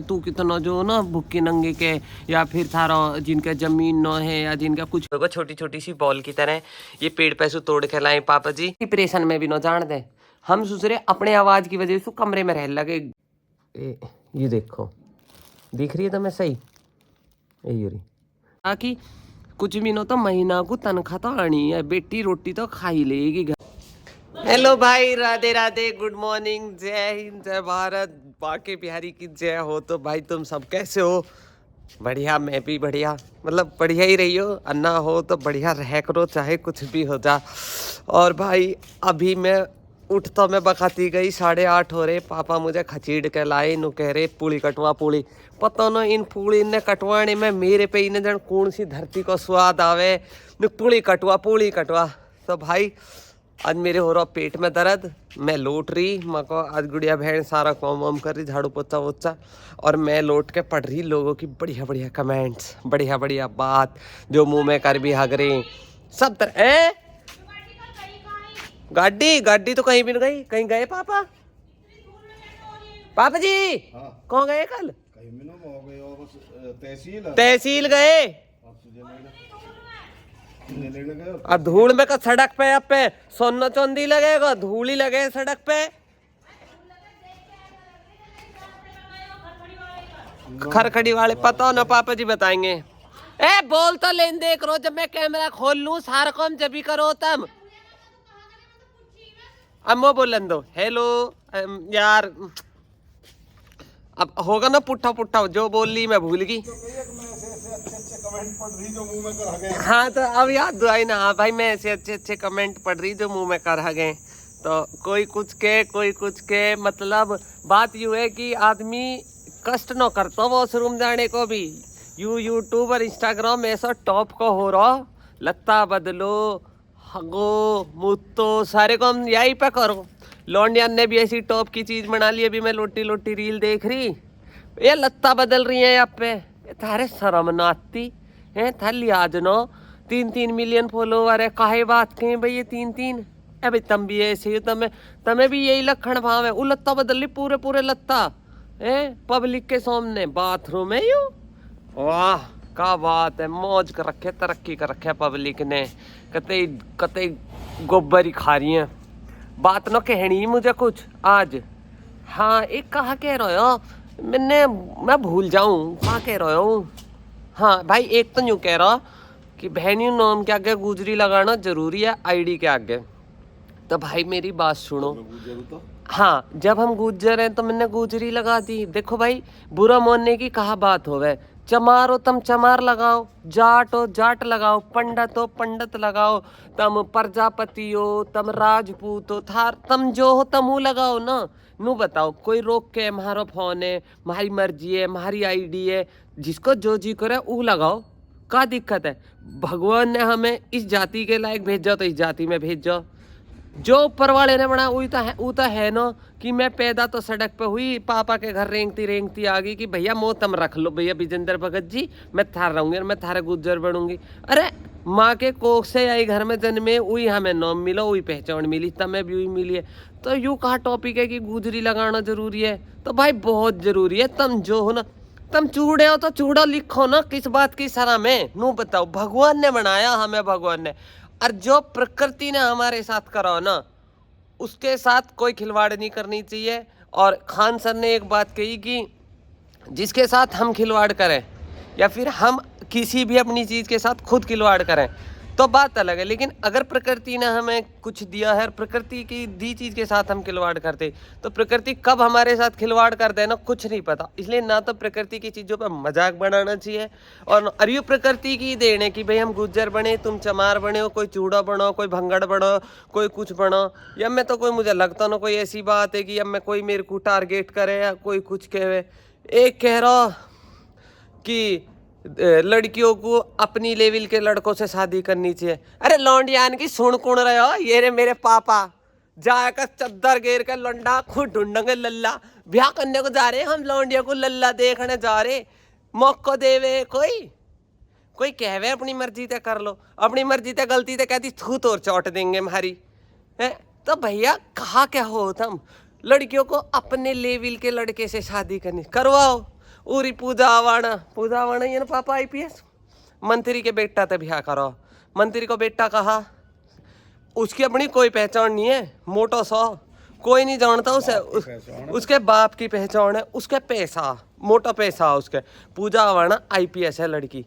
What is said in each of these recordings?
तू कितना जो ना भुक्के नंगे के या फिर थारा जिनका जमीन न है या जिनका कुछ होगा छोटी छोटी सी बॉल की तरह ये पेड़ पैसों तोड़ के लाए पापा जी। डिप्रेशन में भी न जान दे हम सोच रहे अपने आवाज की वजह से कमरे में रह लगे। ये देखो दिख रही है तुम्हें सही ताकि कुछ भी न तो महीना को तनख्वाह तो आनी है बेटी रोटी तो खा ही लेगी घर। हेलो भाई राधे राधे गुड मॉर्निंग जय हिंद जय भारत बाके बिहारी की जय हो। तो भाई तुम सब कैसे हो? बढ़िया मैं भी बढ़िया मतलब बढ़िया ही रही हो अन्ना हो तो बढ़िया रह करो चाहे कुछ भी हो जा। और भाई अभी मैं उठ तो मैं बखाती गई 8:30 हो रहे पापा मुझे खचीड़ के लाए नु कह रहे पूड़ी कटवा पूड़ी पता न इन पूड़ी ने कटवाने में मेरे पे इन जन कौन सी धरती को स्वाद आवे नु पूड़ी कटवा। तो भाई आज मेरे हो रहा पेट में दर्द मैं लौट रही माँ को आज गुड़िया बहन सारा काम वाम कर रही झाड़ू पोछा वोछा और मैं लौट के पढ़ रही लोगों की बढ़िया बढ़िया कमेंट्स बढ़िया बढ़िया बात जो मुंह में कर भी हग रही सब तरह। गाड़ी तो कहीं भी नहीं गई कहीं गए पापा जी हाँ। कौन गए कल? तहसील गए और धूल में का सड़क पे अब पे सोना चांदी लगेगा धूल ही लगे सड़क पे। खरखड़ी वाले पता ना पापा जी बताएंगे। ए बोल तो लेन दे करो जब मैं कैमरा खोल लूं सारा काम जब भी करो तब। अम्मो बोलन दो हेलो यार अब होगा ना पुट्ठा जो बोल ली मैं भूल गई। हाँ तो अब याद आई ना। हाँ भाई मैं ऐसे अच्छे कमेंट पढ़ रही जो मुंह में कर गए तो कोई कुछ के मतलब बात यूँ है कि आदमी कष्ट न करता वॉशरूम जाने को भी यूट्यूब और इंस्टाग्राम ऐसा टॉप को हो रहा लत्ता बदलो हगो मुत्तो सारे को हम यही पे करो। लौंडियन ने भी ऐसी टॉप की चीज बना ली अभी मैं लोटी रील देख रही ये लत्ता बदल रही है यहाँ पे थारे शर्म न आती है था लिहाज नो 3 मिलियन फॉलोवर है काहे बात के भाई ये 3 अभी तुम भी ऐसे हो तमें भी यही लक्षण भाव है वो लत्ता बदल ली पूरे लत्ता है पब्लिक के सामने बाथरूम है यू वाह क्या बात है मौज कर रखे तरक्की कर रखे पब्लिक ने कते गोबर ही खा रही है बात न कहनी मुझे कुछ आज। हाँ एक कहा कह रहे हो मैं भूल जाऊं कहा कह रहे हो। हाँ भाई एक तो यूँ कह रहा कि बहनियों नाम के आगे गुजरी लगाना जरूरी है आईडी के आगे। तो भाई मेरी बात सुनो हाँ जब हम गुजर हैं तो मैंने गुजरी लगा दी। देखो भाई बुरा मानने की कहा बात हो गए चमार हो तम चमार लगाओ जाट हो जाट लगाओ पंडित हो पंडित लगाओ तम प्रजापति हो तम राजपूत हो थार तम जो हो तम लगाओ ना नू बताओ कोई रोक के हमारा फोन है हमारी मर्जी है हमारी आईडी है जिसको जो जी करे वो लगाओ क्या दिक्कत है। भगवान ने हमें इस जाति के लायक भेजा तो इस जाति में भेजो जो ऊपर वाले ने बना वो तो है ना कि मैं पैदा तो सड़क पे हुई पापा के घर रेंगती आ गई कि भैया मोतम रख लो भैया विजेंद्र भगत जी मैं थार रहूंगी और मैं थारे गुज्जर बनूंगी। अरे माँ के कोख से आई घर में जन्मे वही हमें नाम मिलो वही पहचान मिली तमें भी वही मिली है। तो यूँ कहा टॉपिक है कि गुजरी लगाना जरूरी है तो भाई बहुत जरूरी है। तुम जो हो ना तुम चूड़े हो तो चूड़ा लिखो ना किस बात की सरा में नू बताओ भगवान ने बनाया हमें भगवान ने और जो प्रकृति ने हमारे साथ करा ना उसके साथ कोई खिलवाड़ नहीं करनी चाहिए। और खान सर ने एक बात कही कि जिसके साथ हम खिलवाड़ करें या फिर हम किसी भी अपनी चीज़ के साथ खुद खिलवाड़ करें तो बात अलग है लेकिन अगर प्रकृति ने हमें कुछ दिया है और प्रकृति की दी चीज़ के साथ हम खिलवाड़ करते तो प्रकृति कब हमारे साथ खिलवाड़ कर दे ना कुछ नहीं पता। इसलिए ना तो प्रकृति की चीज़ों पर मजाक बनाना चाहिए और अरियो प्रकृति की देन है कि भाई हम गुज्जर बने तुम चमार बने हो कोई चूड़ा बनो कोई भंगड़ बनो कोई कुछ बनो या मैं तो कोई मुझे लगता ना कोई ऐसी बात है कि अब मैं कोई मेरे को टारगेट करे या कोई कुछ कहे। एक कह रहा कि लड़कियों को अपनी लेवल के लड़कों से शादी करनी चाहिए। अरे लौंडियान की सुन कुण रहे हो ये रे मेरे पापा जाकर चद्दर घेर कर लौंडा खुद ढूंढेंगे लल्ला ब्याह करने को जा रहे हम लौंडिया को लल्ला देखने जा रहे मौको देवे कोई कहवे अपनी मर्जी ते कर लो अपनी मर्जी ते गलती ते कहती थू तोड़ चौट देंगे हमारी है। तो भैया कहा क्या हो तुम लड़कियों को अपने लेवल के लड़के से शादी करनी करवाओ उरी पूजा वाणा ये ना पापा IPS मंत्री के बेटा ते ब्याह करो। मंत्री को बेटा कहा, उसकी अपनी कोई पहचान नहीं है, मोटो सा कोई नहीं जानता उसे, उसके बाप की पहचान है, उसके पैसा, मोटा पैसा उसके। पूजा वाणा IPS है लड़की।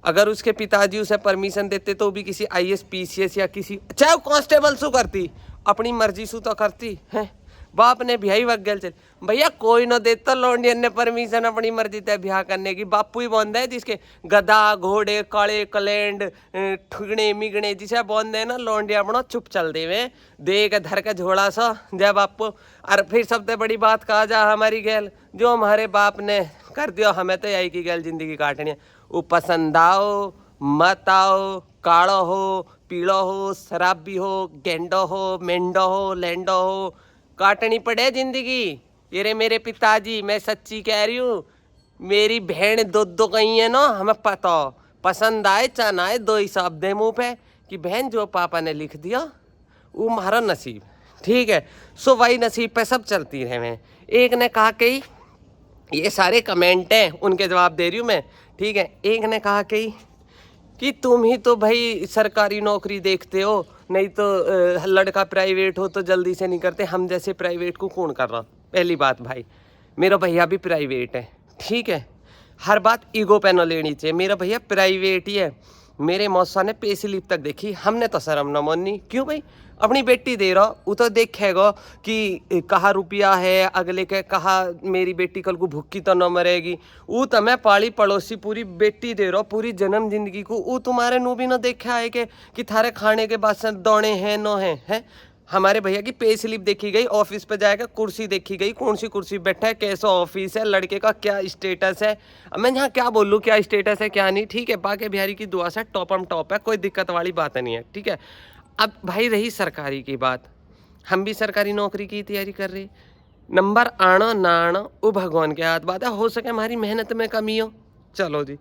अगर उसके पिताजी उसे परमिशन देते तो भी किसी IAS PCS या किसी चाहे कांस्टेबल सु करती, अपनी मर्जी सु तो करती है। बाप ने ब्याह वक गल चल भैया कोई न देता लौंडियन ने परमिशन अपनी मर्जी तय ब्याह करने की। बापू ही बोंद है जिसके गधा घोड़े काले कलेंड ठुगने मिगने जिसे बोंद है ना लौंडिया अपना चुप चल देवे दे के धर के झोड़ा सा जय बापू। और फिर सबसे बड़ी बात कहा जा हमारी गैल जो हमारे बाप ने कर दियो हमें तो यही की गैल जिंदगी काटनी है। वो पसंद आओ मत आओ, काड़ो हो पीड़ो हो, शराबी हो, गेंडो हो, मेंढो हो, लैंडो हो, काटनी पड़े जिंदगी। ये रे मेरे पिताजी मैं सच्ची कह रही हूँ, मेरी बहन दो गई है ना, हमें पता हो पसंद आए चाहे ना आए दो ही शब्द दे मुँह पे कि बहन जो पापा ने लिख दिया वो हमारा नसीब, ठीक है। सो वही नसीब पे सब चलती रहे। मैं एक ने कहा कि ये सारे कमेंट हैं उनके जवाब दे रही हूँ मैं, ठीक है। एक ने कहा कि तुम ही तो भाई सरकारी नौकरी देखते हो, नहीं तो लड़का प्राइवेट हो तो जल्दी से नहीं करते, हम जैसे प्राइवेट को कौन कर रहा। पहली बात भाई मेरा भैया भी प्राइवेट है, ठीक है। हर बात ईगो पे न लेनी चाहिए, मेरा भैया प्राइवेट ही है। मेरे मौसा ने पे स्लिप तक देखी, हमने तो शर्म न माननी। क्यों भाई अपनी बेटी दे रहा वो तो देखेगा कि कहाँ रुपया है, अगले के कहा मेरी बेटी कल को भूखी तो न मरेगी। वो तो मैं पाली पड़ोसी पूरी बेटी दे रहा पूरी जन्म जिंदगी को, वो तुम्हारे नू भी न देखा है कि थारे खाने के बाद दौड़े हैं न हैं। हमारे भैया की पे स्लिप देखी गई, ऑफिस पे जाएगा कुर्सी देखी गई, कौन सी कुर्सी बैठा है, कैसा ऑफिस है, लड़के का क्या स्टेटस है। अब मैं यहाँ क्या बोलूँ क्या स्टेटस है क्या नहीं, ठीक है। बाकी बिहारी की दुआ से टॉप है, कोई दिक्कत वाली बात नहीं है, ठीक है। अब भाई रही सरकारी की बात, हम भी सरकारी नौकरी की तैयारी कर रहे। नंबर आना ना आना वो भगवान के हाथ बात है, हो सके हमारी मेहनत में कमी हो, चलो जी।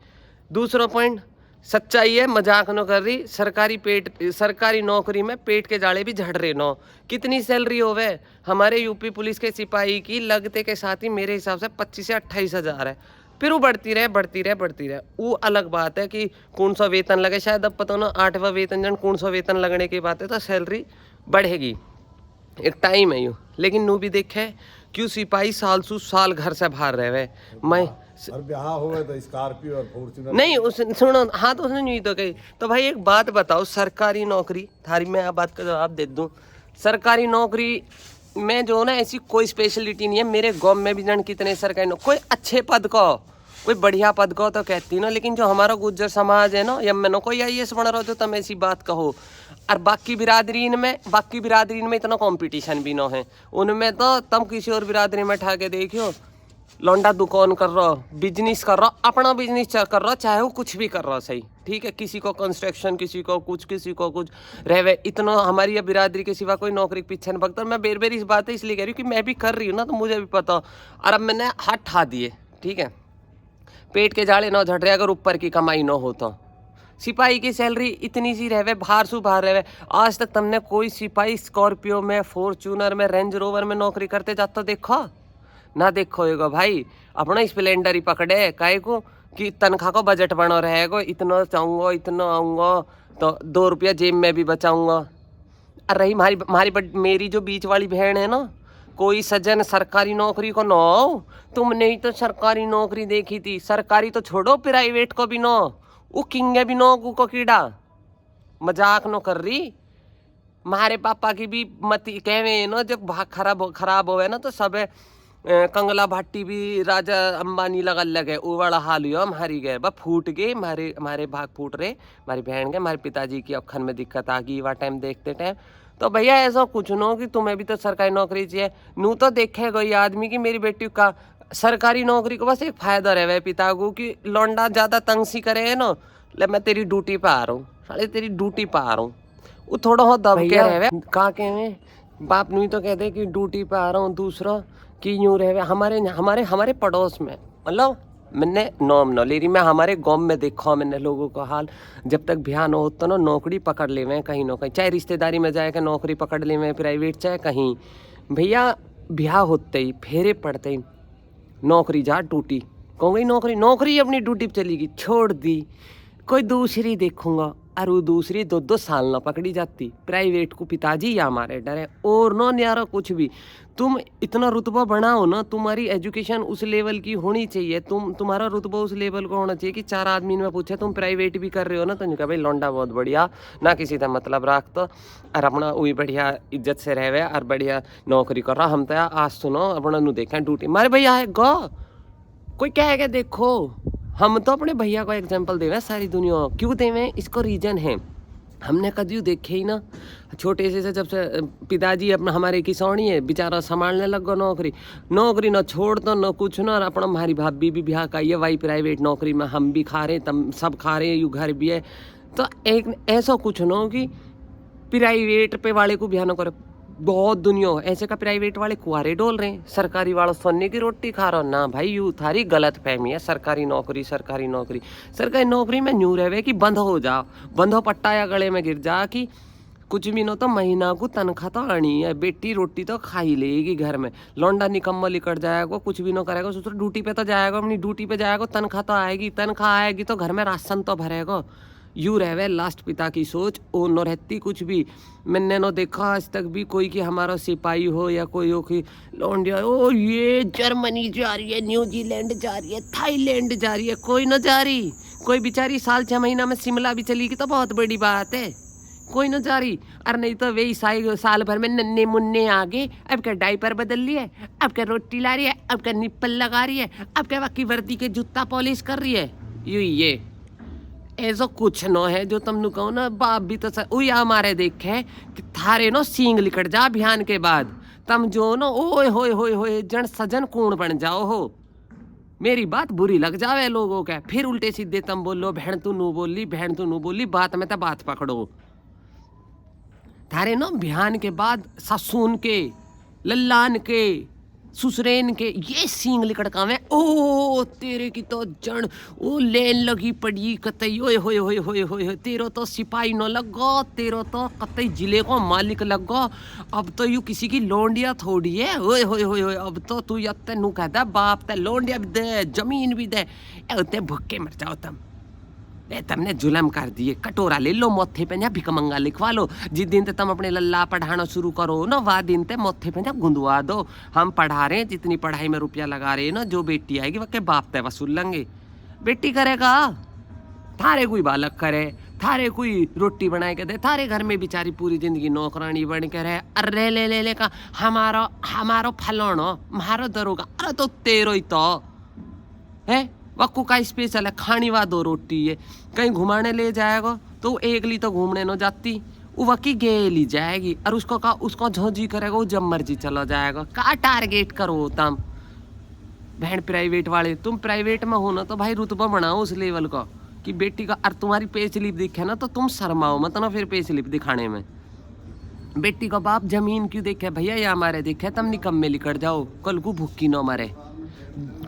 दूसरा पॉइंट सच्चाई है, मजाक न कर रही। सरकारी नौकरी में पेट के जाड़े भी झड़ रहे नो। कितनी सैलरी होवे हमारे यूपी पुलिस के सिपाही की लगते के साथ ही मेरे हिसाब से 25 से 28 हज़ार है। फिर वो बढ़ती रहे। वो अलग बात है कि कौन सा वेतन लगे, शायद अब पता ना 8वां वेतन जन कौन सा वेतन लगने की बात है तो सैलरी बढ़ेगी, एक टाइम है यूँ। लेकिन नू भी देखे क्यों सिपाही साल सु साल घर से बाहर रहे। मैं ब्याह हुआ तो स्कॉर्पियो और फॉर्च्यूनर नहीं उस सुनो, हाँ तो उसने नहीं तो कही। तो भाई एक बात बताओ, सरकारी नौकरी थारी मैं आप बात का जवाब दे दूं, सरकारी नौकरी में जो ना ऐसी कोई स्पेशलिटी नहीं है। मेरे गाँव में भी जन कितने सरकारी कोई अच्छे पद को कोई बढ़िया पद को तो कहती ना, लेकिन जो हमारा गुज्जर समाज है ना या मैंने कोई IAS बन रहा हो तो तुम ऐसी बात कहो। और बाकी बिरादरीन में इतना कंपटीशन भी ना है, उनमें तो तुम किसी और बिरादरी में ठा के देखियो लौंडा दुकान कर रहा, बिजनेस कर रहा, अपना बिजनेस कर रहा, चाहे वो कुछ भी कर रहा सही, ठीक है। किसी को कंस्ट्रक्शन, किसी को कुछ रहवे। इतना हमारी अब बिरादरी के सिवा कोई नौकरी के पीछे नहीं भगता। मैं बेर इस बात है इसलिए कह रही हूँ कि मैं भी कर रही हूँ ना, तो मुझे भी पता। और अब मैंने हाथ ठा दिए, ठीक है। पेट के जाड़े ना झड़ रहे अगर ऊपर की कमाई ना हो तो। सिपाही की सैलरी इतनी सी रहवे, बाहर रहवे। आज तक तुमने कोई सिपाही स्कॉर्पियो में, फॉर्च्यूनर में, रेंज रोवर में नौकरी करते जाता देखो ना? देखो होगा भाई, अपना स्प्लेंडर ही पकड़े काहे को कि तनख्वाह को बजट बनो रहेगा, इतना चाहूँगा इतना आऊँगा तो 2 रुपया जेब में भी बचाऊँगा। अरे रही मेरी जो बीच वाली बहन है ना, कोई सज्जन सरकारी नौकरी को ना हो, तुमने ही तो सरकारी नौकरी देखी थी। सरकारी तो छोड़ो प्राइवेट को भी नो, वो किंगे भी नो को कीड़ा, मजाक नो कर रही। हमारे पापा की भी मती कहवे ना, जब भाग खराब होवे ना तो सब कंगला भाटी भी राजा अंबानी लगे वो वाला हाल हुआ हमारी गए बा फूट गए, हमारे भाग फूट रहे, हमारी बहन के, हमारे पिताजी की अखन में दिक्कत आ गई वह टाइम देखते टाइम। तो भैया ऐसा कुछ नो कि तुम्हें भी तो सरकारी नौकरी चाहिए। नू तो देखेगा ये आदमी की मेरी बेटी का सरकारी नौकरी को बस एक फायदा रहे पिता को कि लौंडा ज़्यादा तंग सी करे है ना, ले मैं तेरी ड्यूटी पे आ रहा हूँ, साले तेरी ड्यूटी पे आ रहा हूँ। वो थोड़ा हो दब के रहे कहा के बाप नहीं तो कहते कि ड्यूटी पे आ रहा हूँ, दूसरा कि यूँ रहे हमारे पड़ोस में, मतलब मैंने नॉम न ले रही, मैं हमारे गाँव में देखा मैंने लोगों का हाल। जब तक ब्याह न हो तो ना नौकरी पकड़ ले में कहीं ना कहीं, चाहे रिश्तेदारी में जाए नौकरी पकड़ ले में प्राइवेट, चाहे कहीं। भैया ब्याह होते ही फेरे पड़ते ही नौकरी जा टूटी, कहूँगी नौकरी नौकरी अपनी ड्यूटी पे चली गई, छोड़ दी, कोई दूसरी देखूंगा। और वो दूसरी 2-2 साल ना पकड़ी जाती। प्राइवेट को पिताजी या हमारे डरे और नो न्यारा कुछ भी। तुम इतना रुतबा बनाओ ना, तुम्हारी एजुकेशन उस लेवल की होनी चाहिए, तुम्हारा रुतबा उस लेवल का होना चाहिए कि 4 आदमी ने पूछे तुम प्राइवेट भी कर रहे हो ना, तो कहा भाई लौंडा बहुत बढ़िया ना, किसी का मतलब रख तो और अपना वही बढ़िया इज्जत से रहे और बढ़िया नौकरी कर रहा। हम तो आज सुनो अपना नु देखें ड्यूटी मारे भैया है गो कोई कहेगा। देखो हम तो अपने भैया को एग्जाम्पल देवे, सारी दुनिया क्यों देवे, इसको रीजन है हमने कभी देखे ही ना। छोटे से जब से पिताजी अपना हमारे किसौनी है बेचारा संभालने लग गो नौकरी न छोड़ तो न कुछ ना। और अपना हमारी भाभी भी ब्याह का ये वही प्राइवेट नौकरी में हम भी खा रहे तम सब खा रहे यू घर भी है। तो एक ऐसा कुछ ना हो कि प्राइवेट पे वाले को ब्याह न करे। बहुत दुनिया ऐसे का प्राइवेट वाले कुआरे डोल रहे हैं, सरकारी वालों सोने की रोटी खा रहा ना। भाई यू थारी गलत फहमी है। सरकारी नौकरी सरकारी नौकरी सरकारी नौकरी में न्यू रहे कि बंद हो जाओ, बंद हो पट्टा या गले में गिर जा कि कुछ भी न तो महीना को तनख्वाह तो आनी है, बेटी रोटी तो खा ही लेगी घर में। लौंडा निकम्मा लिकट जाएगा, कुछ भी न करेगा, सोचो ड्यूटी पे तो जाएगा, अपनी ड्यूटी पे जाएगा, तनख्वाह तो आएगी, तनख्वाह आएगी तो घर में राशन तो भरेगा। यू रहवे लास्ट पिता की सोच ओ न रहती कुछ भी। मैंने न देखा आज तक भी कोई कि हमारा सिपाही हो या कोई हो कि लौंडिया ओ ये जर्मनी जा रही है, न्यूजीलैंड जा रही है, थाईलैंड जा रही है, कोई न जा रही। कोई बेचारी साल 6 महीना में शिमला भी चली गई तो बहुत बड़ी बात है, कोई न जा रही। और नहीं तो वही साल भर में नन्हे मुन्ने आगे, अब क्या डायपर बदल लिए, अब क्या रोटी ला रही है, अब क्या निप्पल लगा रही है, अब क्या बाकी वर्दी के जूता पॉलिश कर रही है। ये ऐसा कुछ न है जो तुम कहो ना बाप भी तो वही हमारे देखे कि थारे नो सींग लिकट जा अभियान के बाद तुम जो नो ओए होए होए होए जन सजन कूण बन जाओ हो। मेरी बात बुरी लग जावे लोगों के, फिर उल्टे सीधे तुम बोलो बहन तू नू बोली, बहन तू नू बोली, बात में तो बात पकड़ो। थारे नो अभियान के बाद ससून के लल्लान के सुसरेन के ये सींग लिकड़कावे ओ तेरे की तो जड़ ओ लेन लगी पड़ी कतई ओए होए होए होए होए तेरो तो सिपाही न लगो, तेरो तो कतई जिले को मालिक लगो। अब तो यू किसी की लोंडिया थोड़ी है, ओए होए होए होए अब तो तू यत्ते नु कहदा बाप ते लोंडिया भी दे जमीन भी दे, ए भुक्के मर जाओ तुम। तुमने जुलम कर दिए, कटोरा ले लो मोथे पे भिकमंगा लिखवा लो। जिस दिन तुम अपने लल्ला पढ़ाना शुरू करो ना वह दिन ते मोथे पे गुंदवा दो। हम पढ़ा रहे हैं, जितनी पढ़ाई में रुपया लगा रहे हैं ना, जो बेटी आएगी वह के बाप ते वसूल लेंगे। बेटी करेगा थारे कोई बालक करे, थारे कोई रोटी बनाए के दे, थारे घर में बेचारी पूरी जिंदगी नौकरानी बन के रहे। अरे ले का हमारो फलानो मारो दरोगा, अरे तो तेरो ही तो है वक्कू का स्पेशल है, खानी वा 2 रोटी है। कहीं घुमाने ले जाएगा तो एक ली तो घूमने न जाती, वो वकी गेली जाएगी और उसको झोंझी करेगा, वो जब मर्जी चला जाएगा। का टारगेट करो तुम बहन प्राइवेट वाले, तुम प्राइवेट में हो ना तो भाई रुतबा बनाओ उस लेवल का कि बेटी का। और तुम्हारी पे स्लिप दिखे ना तो तुम शर्माओ मत ना फिर पे स्लिप दिखाने में। बेटी का बाप जमीन क्यों देखे भैया, या हमारे देखे तुम निकम्मे लिकट जाओ, कल को भूखी न मरे,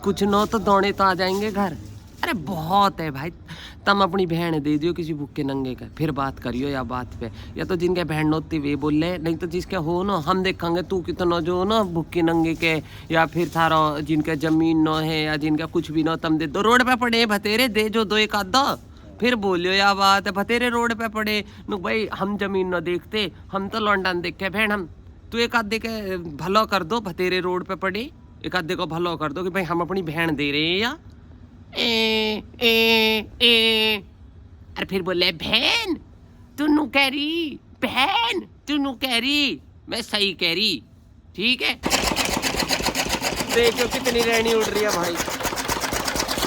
कुछ न तो दौड़े तो आ जाएंगे घर। अरे बहुत है भाई, तुम अपनी बहन दे दियो किसी भूखे नंगे का, फिर बात करियो या बात पे, या तो जिनके बहन होती वे बोल ले, नहीं तो जिसके हो ना हम देखेंगे तू कितना जो ना भूखे नंगे के, या फिर थारा जिनके जमीन न है या जिनका कुछ भी न तुम दे दो। रोड पे पड़े भतेरे दे जो 2 एक आधा, फिर बोलियो या बात है भतेरे रोड पे पड़े नु भाई हम जमीन न देखते, हम तो लौंडन देखे बहन, हम तू एक आधे के भलो कर दो, भतेरे रोड पे पड़े एक आधे को भलो कर दो कि भाई हम अपनी बहन दे रहे हैं या अरे फिर बोले बहन तू नु कह रही, बहन तू नु कह रही, मैं सही कह रही, ठीक है। देखो कितनी रैनी उड़ रही है भाई,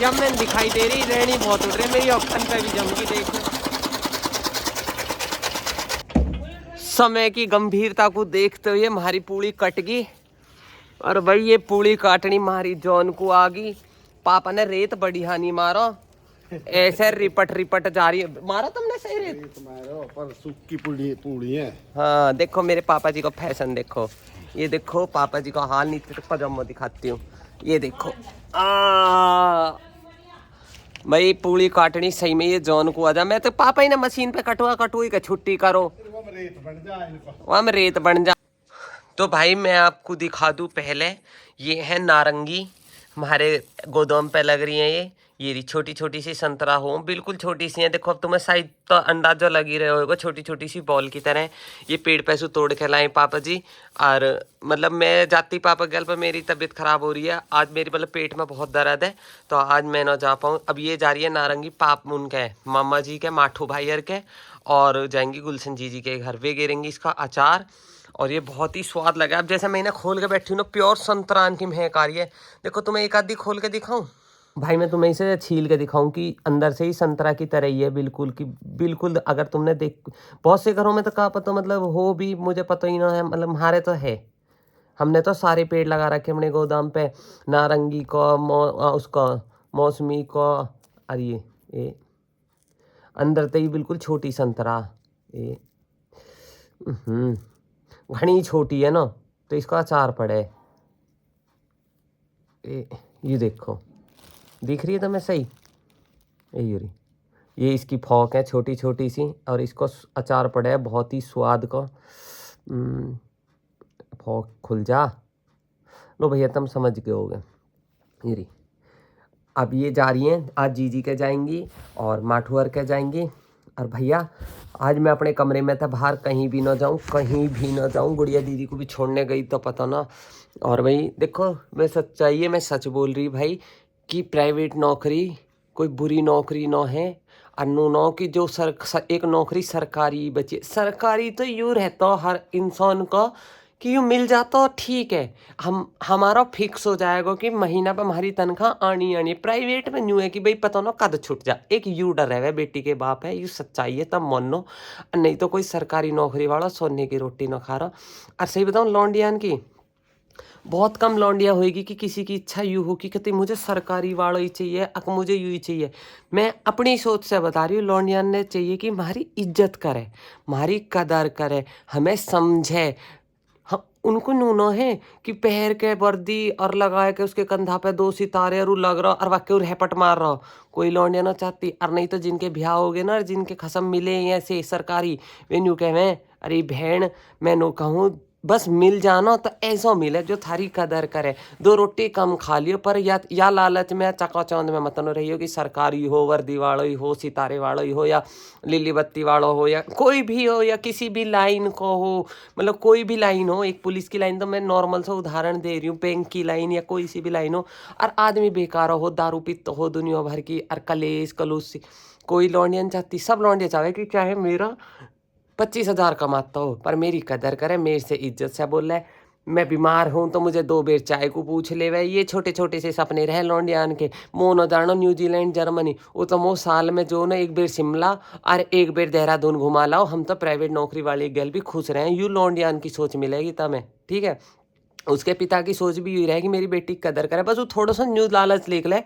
या मैं दिखाई दे रही रैनी बहुत उड़ रही है, मेरी ऑप्शन पे भी जमगी। देखो समय की गंभीरता को देखते हुए हमारी पूरी कट गई और भाई ये पूरी काटनी मारी जॉन को आ गई। पापा ने रेत बड़ी हानि मारो, ऐसे रिपट जा रही है। मारा तुमने सही रेत मारो पर सूखी पूरी है। हाँ देखो मेरे पापा जी का फैशन देखो, ये देखो पापा जी का हाल नीचे तक पजामा दिखाती हूँ, ये देखो भाई पूरी काटनी सही में ये जॉन को आ जा। मैं तो पापा ही ना मशीन पे कटुई का छुट्टी करो, वह में रेत बन जा। तो भाई मैं आपको दिखा दूं पहले, ये है नारंगी हमारे गोदाम पे लग रही हैं ये रही छोटी छोटी सी संतरा हो, बिल्कुल छोटी सी हैं। देखो अब तुम्हें शायद तो अंदाजा लग ही रहे होगा, छोटी छोटी सी बॉल की तरह। ये पेड़ पे से तोड़ के लाए पापा जी। और मतलब मैं जाती पापा गल पर मेरी तबीयत खराब हो रही है आज, मेरी मतलब पेट में बहुत दर्द है, तो आज मैं ना जा पाऊँ। अब ये जा रही है नारंगी पाप उनके मामा जी के, माठू भाईयर के, और जाएंगी गुलशन जी के घर। वे गिरेंगी इसका अचार, और ये बहुत ही स्वाद लगा। अब जैसे मैंने खोल के बैठी हूँ ना, प्योर संतरा की महक आ रही है। देखो तुम्हें एक आधी खोल के दिखाऊं भाई, मैं तुम्हें इसे छील के दिखाऊं कि अंदर से ही संतरा की तरह ही है बिल्कुल, कि बिल्कुल। अगर तुमने देख, बहुत से घरों में तो कहा पता मतलब हो भी, मुझे पता ही ना है, मतलब हमारे तो है। हमने तो सारे पेड़ लगा रखे अपने गोदाम पे, नारंगी को, उसका मौसमी को, और ये अंदर तो ही बिल्कुल छोटी संतरा। ये घनी छोटी है ना, तो इसका अचार पड़े। ये देखो, दिख रही है तुम्हें सही? ये इसकी फौक है छोटी छोटी सी, और इसको अचार पड़े है बहुत ही स्वाद का। फौक खुल जा लो भैया, तुम समझ गए होगे। ये रही। अब ये जा रही हैं, आज जीजी के जाएंगी और माठुअर के जाएंगी। और भैया आज मैं अपने कमरे में था, बाहर कहीं भी ना जाऊं, कहीं भी ना जाऊं। गुड़िया दीदी को भी छोड़ने गई तो पता ना। और भाई देखो, मैं सच्चाई है, मैं सच बोल रही भाई, कि प्राइवेट नौकरी कोई बुरी नौकरी ना है। और नो की जो एक नौकरी सरकारी बची, सरकारी तो यूँ रहता हर इंसान का कि यूँ मिल जाता ठीक है, हमारा फिक्स हो जाएगा कि महीना पर हमारी तनख्वाह आनी। प्राइवेट में यूँ है कि भाई पता ना कद छूट जा, एक यू डर है, बेटी के बाप है, यू सच्चाई है, तब मानो। नहीं तो कोई सरकारी नौकरी वाला सोने की रोटी ना खा रहा। और सही बताऊँ, लौंडियान की बहुत कम लौंडिया होएगी कि किसी की इच्छा यूँ हो कि कहती मुझे सरकारी वाला ही चाहिए, अक मुझे यूँ ही चाहिए। मैं अपनी सोच से बता रही हूँ, लौंडियान ने चाहिए कि हमारी इज्जत करे, हमारी कदर करे, हमें समझे। हम उनको नूनो है कि पहर के वर्दी और लगाए के उसके कंधा पे 2 सितारे और लग रहा और वाक्य रैपट मार रहा। कोई लौंडिया ना चाहती। और नहीं तो जिनके ब्याह हो गए ना, जिनके खसम मिले ऐसे सरकारी, वे न्यू कहे अरे बहन, मैं नो कहूँ बस मिल जाना तो ऐसा मिले जो थारी कदर करे। 2 रोटी कम खा लियो, पर या लालच में चकाचौंध में मत न रही हो कि सरकारी हो, वर्दी वाला ही हो, सितारे वाला ही हो, या लिली बत्ती वाला हो, या कोई भी हो, या किसी भी लाइन को हो। मतलब कोई भी लाइन हो, एक पुलिस की लाइन तो मैं नॉर्मल सा उदाहरण दे रही हूँ, बैंक की लाइन या कोई सी भी लाइन हो, और आदमी बेकार हो, दारू पीत हो दुनिया भर की, और कलेश कलूस कोई लौंडियन चाहती। सब लौंडिया चाहे कि चाहे मेरा 25,000 कमाता हो, पर मेरी कदर करे, मेरे से इज्जत से बोले। मैं बीमार हूँ तो मुझे 2 बेर चाय को पूछ ले। वे ये छोटे छोटे से सपने रहे लौंडियान के। मो न जानो न्यूजीलैंड जर्मनी, वो तो मो साल में जो ना 1 बेर शिमला और 1 बेर देहरादून घुमा लाओ। हम तो प्राइवेट नौकरी वाली गल भी खुश रहे। यू लौंडियान की सोच मिलेगी तमें, ठीक है। उसके पिता की सोच भी यही रहे कि मेरी बेटी की कदर करे, बस वो थोड़ा सा न्यूज लालच लिख ले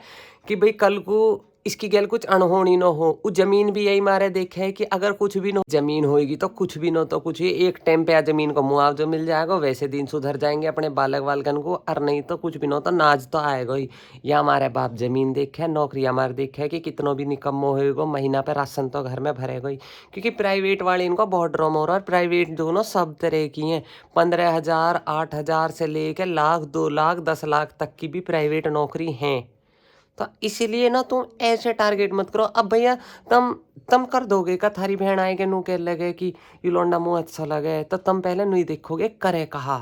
कि भाई कल को इसकी गैल कुछ अनहोनी न हो। वो जमीन भी यही मारे देखे है कि अगर कुछ भी न जमीन होएगी तो कुछ भी न तो कुछ ही, एक टाइम पे जमीन को मुआवजा मिल जाएगा, वैसे दिन सुधर जाएंगे अपने बालक बालकन को। और नहीं तो कुछ भी न तो नाज तो आएगा ही। या हमारे बाप जमीन देखे, नौकरी हमारे देखे कि कितनों भी निकम्मो होएगा, महीना पे राशन तो घर में भरेगा ही। क्योंकि प्राइवेट वाले इनको बहुत ड्रामा हो रहा है। प्राइवेट दोनों सब तरह की हैं, 15,000 8,000 से लेकर लाख 2 लाख 10 लाख तक की भी प्राइवेट नौकरी हैं। तो इसीलिए ना तुम ऐसे टारगेट मत करो। अब भैया तुम कर दोगे का, थारी बहन आएगी नू कह लगे कि ये लौंडा मुँह अच्छा लगे, तो तुम पहले नहीं देखोगे करे कहा,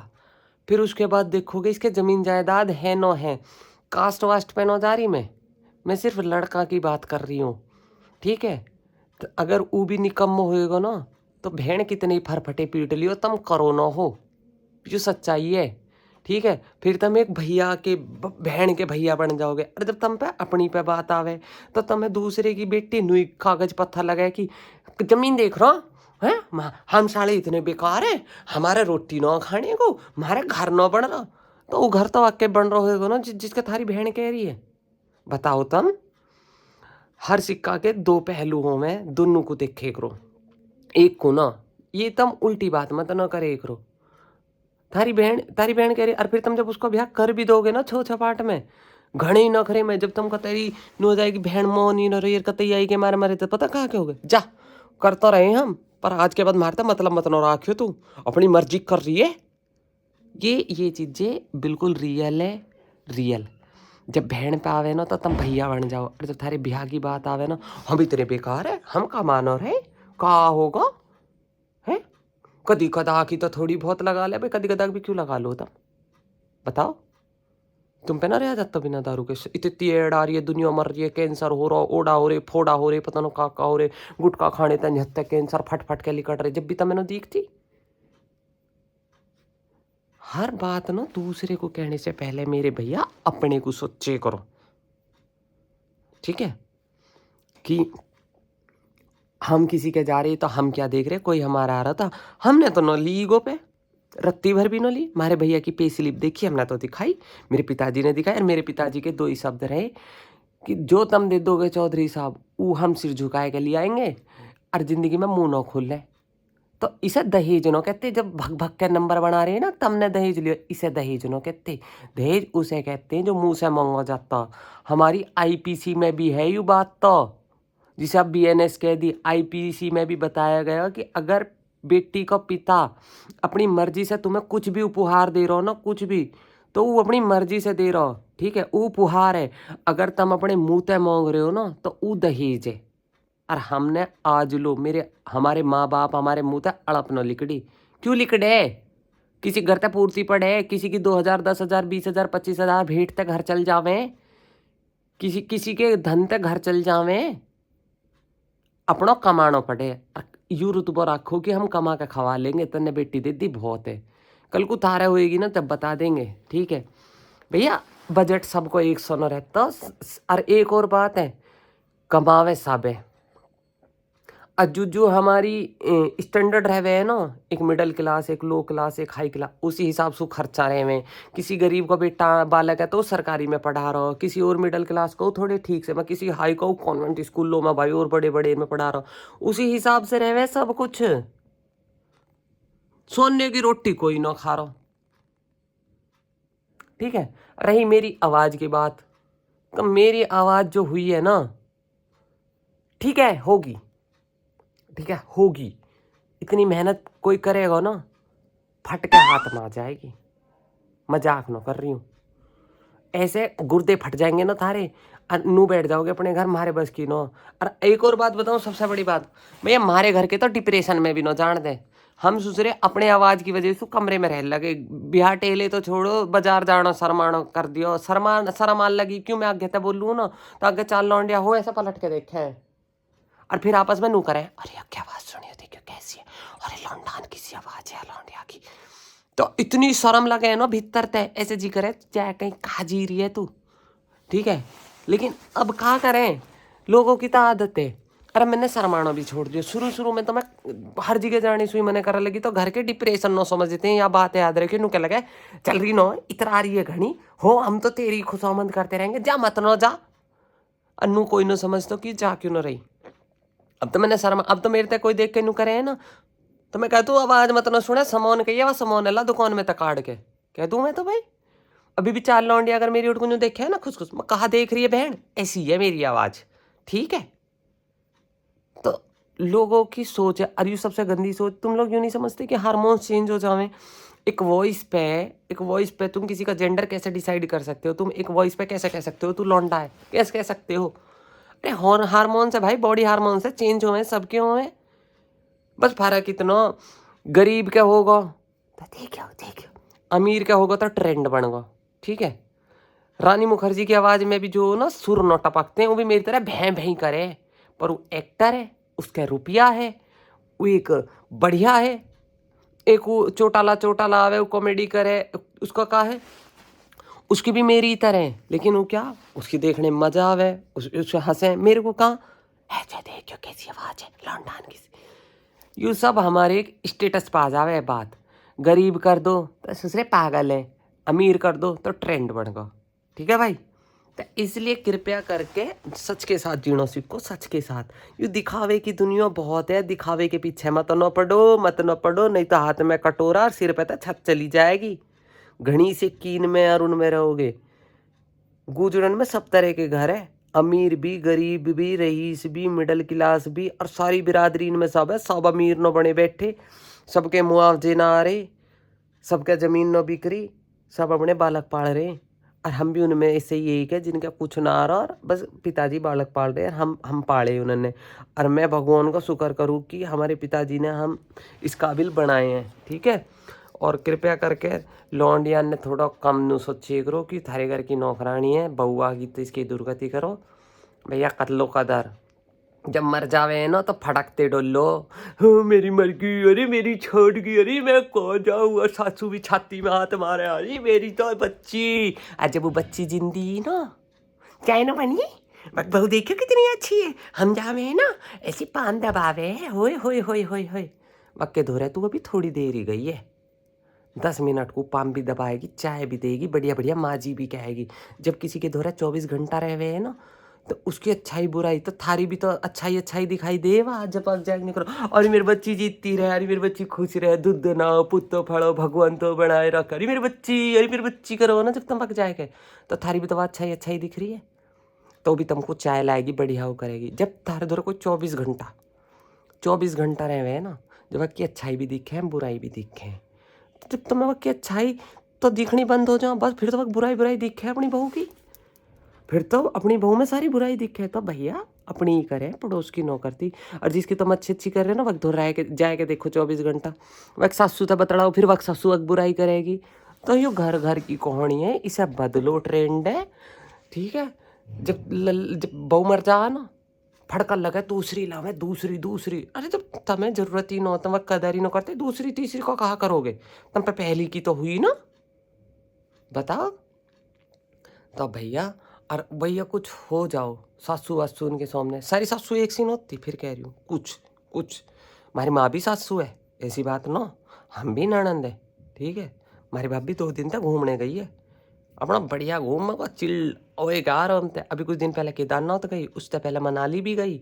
फिर उसके बाद देखोगे इसके जमीन जायदाद है नो है। कास्ट वास्ट पे नौदारी में मैं सिर्फ लड़का की बात कर रही हूँ, ठीक है। तो अगर वो भी निकम्मो होएगा ना, तो बहन कितनी फरफटे पीट लियो, तुम करो ना हो, जो सच्चाई है, ठीक है। फिर तुम एक भैया के बहन के भैया बन जाओगे। अरे जब तुम पे अपनी पे बात आवे तो तुम्हें दूसरे की बेटी नुई कागज पत्थर लगाए कि जमीन देख रहा है, हम साले इतने बेकार है, हमारे रोटी ना खाने को, हमारे घर ना बन रहा। तो वो घर तो वाक्य बन रहा होगा ना जिसका थारी बहन कह रही है। बताओ तुम, हर सिक्का के 2 पहलुओं में दोनों को देखे करो। एक को ना, ये तुम उल्टी बात मत ना करे करो। तारी बहन कह रही, और फिर तुम जब उसको ब्याह कर भी दोगे ना छो छपाट में, घणे नखरे में, जब तुम कतरी नो जाएगी बहन मोनी न रही कतई आई के मारे मारे, तो पता कहाँ के हो गए। जा कर तो रहे हम, पर आज के बाद मारता मतलब मत न राखियो, तू अपनी मर्जी कर रही है। ये चीजें बिल्कुल रियल है, रियल। जब बहन पे आवे ना तो तुम भैया बन जाओ, और जब थारे ब्याह की बात आवे ना हम इतने बेकार है, हम का मानो रे का होगा है। कदी कदा की तो थोड़ी बहुत लगा ले भाई, कदी कदा भी क्यों लगा लो तुम बताओ। तुम पे ना रह जाता बिना दारू के, इतनी एड आ रही है, दुनिया मर रही है, कैंसर हो रहा, ओडा हो रहे, फोड़ा हो रहे, पता ना का हो रहे, गुटखा खाने तक हत्या कैंसर फट फट के लिकट रहे, जब भी तमें दिखती। हर बात ना दूसरे को कहने से पहले मेरे भैया अपने को सोचे करो, ठीक है। कि हम किसी के जा रहे तो हम क्या देख रहे, कोई हमारा आ रहा था, हमने तो न ली ईगो पे, रत्ती भर भी न ली। हमारे भैया की पे स्लिप देखी, हमने तो दिखाई, मेरे पिताजी ने दिखाई, और मेरे पिताजी के 2 ही शब्द रहे कि जो तुम दे दोगे चौधरी साहब वो हम सिर झुकाए के लिए आएंगे, और जिंदगी में मुंह न खोल लें। तो इसे दहेज नो कहते, जब भग भग के नंबर बना रहे हैं ना तुमने दहेज लियो, इसे दहेज नो कहते। दहेज उसे कहते हैं जो मुंह से मांगा जाता। हमारी आईपीसी में भी है ये बात, तो जिसे अब बीएनएस कह दी, आईपीसी में भी बताया गया कि अगर बेटी का पिता अपनी मर्जी से तुम्हें कुछ भी उपहार दे रहा हो ना, कुछ भी, तो वो अपनी मर्जी से दे रहा हो, ठीक है, वो उपहार है। अगर तुम अपने मुंह ते मांग रहे हो ना तो वो दहेज है। और हमने आज लो हमारे माँ बाप हमारे मुंह ते अड़प न लिकड़ी, क्यों लिकड़े, किसी घर ते पूर्ति पड़े, किसी की 2000 10,000 20,000 25,000 भेंट ते घर चल जावे, किसी के धन ते घर चल जावे, अपना कमाना पड़े। यू रुतबो रखो कि हम कमा के खवा लेंगे, तन्ने बेटी दे दी बहुत है, कल को तारे होएगी ना तब बता देंगे, ठीक है भैया। बजट सबको एक सा न रहता। और एक और बात है, कमावे सब है, जो हमारी स्टैंडर्ड रह है ना, एक मिडिल क्लास, एक लो क्लास, एक हाई क्लास, उसी हिसाब से खर्चा रहे हुए। किसी गरीब का बेटा बालक है तो सरकारी में पढ़ा रहा हो, किसी और मिडिल क्लास को थोड़े ठीक से, मैं किसी हाई को कॉन्वेंट स्कूलों में भाई और बड़े बड़े में पढ़ा रहा हूँ, उसी हिसाब से रहे सब कुछ। सोने की रोटी कोई ना खा रहा, ठीक है। रही मेरी आवाज की बात, तो मेरी आवाज जो हुई है ना, ठीक है होगी, ठीक है होगी, इतनी मेहनत कोई करेगा ना फट के हाथ में आ जाएगी, मजाक ना कर रही हूँ। ऐसे गुर्दे फट जाएंगे ना थारे, नू बैठ जाओगे अपने घर, मारे बस की नो। और एक और बात बताऊँ, सबसे बड़ी बात भैया, हमारे घर के तो डिप्रेशन में भी ना जान दे, हम सुसरे अपने आवाज की वजह से कमरे में रह लगे, ब्याह टेले तो छोड़ो, बाजार जाना शर्माना कर दियो, शर्म आन लगी, क्यों मैं आगे तो बोलूँ ना, तो आगे चाल लौंडिया हो ऐसा पलट के देखे हैं, और फिर आपस में नू करें, अरे क्या आवाज सुनियो देखियो कैसी है, अरे लौंडान किसी आवाज है लौंडिया की, तो इतनी शर्म लगे ना भीतर तय, ऐसे जी करे चाहे कहीं कहा जी रही है तू, ठीक है। लेकिन अब क्या करें, लोगों की तो आदत है। अरे मैंने शर्माना भी छोड़ दिया, शुरू में तो मैं हर जगह जाने सुई मैंने कर लगी, तो घर के डिप्रेशन नो समझ देते हैं, या बात याद रखे नु क्या लगे, चल रही नो इतरा रही है घनी हो, हम तो तेरी खुशामद करते रहेंगे, जा मत नो जा, अन्नू कोई न समझ तो कि जा क्यों न रही। अब तो मैंने शर्मा, अब तो मेरे तक कोई देख के नू करे है ना, तो मैं कहता हूँ आवाज मत न सुने, सामान कहिए वह सामान अल्लाह दुकान में तकाड़ के कह दूँ मैं, तो भाई अभी भी चार लौंडिया अगर मेरी उठकुन देखे है ना खुश खुश, मैं कहा देख रही है बहन, ऐसी है मेरी आवाज, ठीक है। तो लोगों की सोच है, और यू सबसे गंदी सोच, तुम लोग यूँ नहीं समझते कि हार्मोन्स चेंज हो जावे, एक वॉइस पे तुम किसी का जेंडर कैसे डिसाइड कर सकते हो, तुम एक वॉइस पे कैसे कह सकते हो तू लौंडा है, कैसे कह सकते हो। अरे हार्मोन्स है भाई, बॉडी हार्मोन्स है, चेंज हुए सबके हुए, बस फर्क इतना, गरीब क्या होगा तो देखो अमीर क्या होगा तो ट्रेंड बनेगा, ठीक है। रानी मुखर्जी की आवाज में भी जो ना सुर न टपकते हैं, वो भी मेरी तरह भैं भैं करे, पर वो एक्टर है, उसका रुपया है, वो एक बढ़िया है, एक वो चोटाला आवे वो कॉमेडी करे, उसका क्या है, उसकी भी मेरी तरह है, लेकिन वो क्या, उसकी देखने में मजा आवे, उससे हंसे, मेरे को कहाँ है, देखो कैसी आवाज है लौंडान की। यू सब हमारे एक स्टेटस पा जावे बात, गरीब कर दो तो दूसरे पागल है, अमीर कर दो तो ट्रेंड बढ़ गो, ठीक है भाई। तो इसलिए कृपया करके सच के साथ जीना सीखो, सच के साथ। यू दिखावे की दुनिया बहुत है, दिखावे के पीछे मत न पड़ो, नहीं तो हाथ में कटोरा और सिर पे तो छत चली जाएगी, घनी से कीन में और उनमें रहोगे। गुजरन में सब तरह के घर है, अमीर भी, गरीब भी, रईस भी, मिडिल क्लास भी, और सारी बिरादरी इनमें सब है, सब अमीर न बने बैठे, सबके मुआवजे ना आ रहे, सबके जमीन न बिक रही, सब अपने बालक पाल रहे, और हम भी उनमें ऐसे ही एक है जिनका कुछ ना आ रहा और बस पिताजी बालक पाल रहे हैं, हम पाले उन्होंने। और मैं भगवान का शुक्र करूँ कि हमारे पिताजी ने हम इस काबिल बनाए हैं, ठीक है। और कृपया करके लौंडिया ने थोड़ा कम नु सोचिए करो कि थारे घर की नौकरानी है, बहू आ गई तो इसकी दुर्गति करो। भैया कतलो कदर, जब मर जावे है ना तो फटकते डोलो, हाँ मेरी मर गई, अरे मेरी छोड़ गई, अरे मैं कहाँ जाऊँ। और सासू भी छाती में हाथ मारे, अरे मेरी तो बच्ची। आज जब वो बच्ची जिंदी ना चाहे ना बनी, बहू देखो कितनी अच्छी है, हम जावे है ना ऐसी पान दबावे है, होए होए होए होए होए। बक्के धो रहे तू अभी थोड़ी देर ही गई है, 10 मिनट को पाम भी दबाएगी, चाय भी देगी, बढ़िया बढ़िया माँ जी भी कहेगी। जब किसी के धोरा 24 घंटा रह हुए है ना तो उसकी अच्छाई बुराई तो थारी भी तो अच्छाई अच्छाई दिखाई दे। वहाँ जब आप जाग नहीं करो, अरे मेरी बच्ची जीतती रहे, अरे मेरी बच्ची खुश रहे, दूध नाओ पुत्तो फड़ो भगवान तो बनाए रख, अरे मेरी बच्ची करो ना। जब तुम पक जाएगा तो थारी भी तो अच्छाई अच्छाई दिख रही है, तो भी तुमको चाय लाएगी, बढ़िया वो करेगी। जब तारे धोरा कोई 24 घंटा रहे हुए है ना, जब आपकी अच्छाई भी दिखे बुराई भी दिखे, तो जब तुम्हें वक्त की अच्छाई तो दिखनी बंद हो जाओ बस, फिर तो वक्त बुराई बुराई दिखे अपनी बहू की, फिर तो अपनी बहू में सारी बुराई दिखे। तो भैया अपनी ही करे, पड़ोस की नौकरती। और जिसकी तुम अच्छी अच्छी कर रहे हो ना, वक्त रह के जाएगा देखो 24 घंटा वक्त सासू था बतड़ाओ, फिर वक्त सासू वक्त बुराई करेगी। तो ये घर घर की कहानी है, इसे बदलो, ट्रेंड है, ठीक है। जब बहू मर जा ना, फड़का लगा दूसरी लावे, दूसरी दूसरी। अरे जब तुम्हें जरूरत ही ना हो, तुम कदर ही ना करते, दूसरी तीसरी को कहा करोगे, तुम पे पहली की तो हुई ना, बताओ। तो भैया और भैया कुछ हो जाओ, सासू वासू उनके सामने, सारी सासू एक सी होती, फिर कह रही हूँ कुछ हमारी माँ भी सासू है, ऐसी बात ना, हम भी ननंद है, ठीक है। हमारी भाभी 2 दिन तक घूमने गई है, अपना बढ़िया घूम चिल ओए गार हमते। अभी कुछ दिन पहले केदारनाथ गई, उससे पहले मनाली भी गई।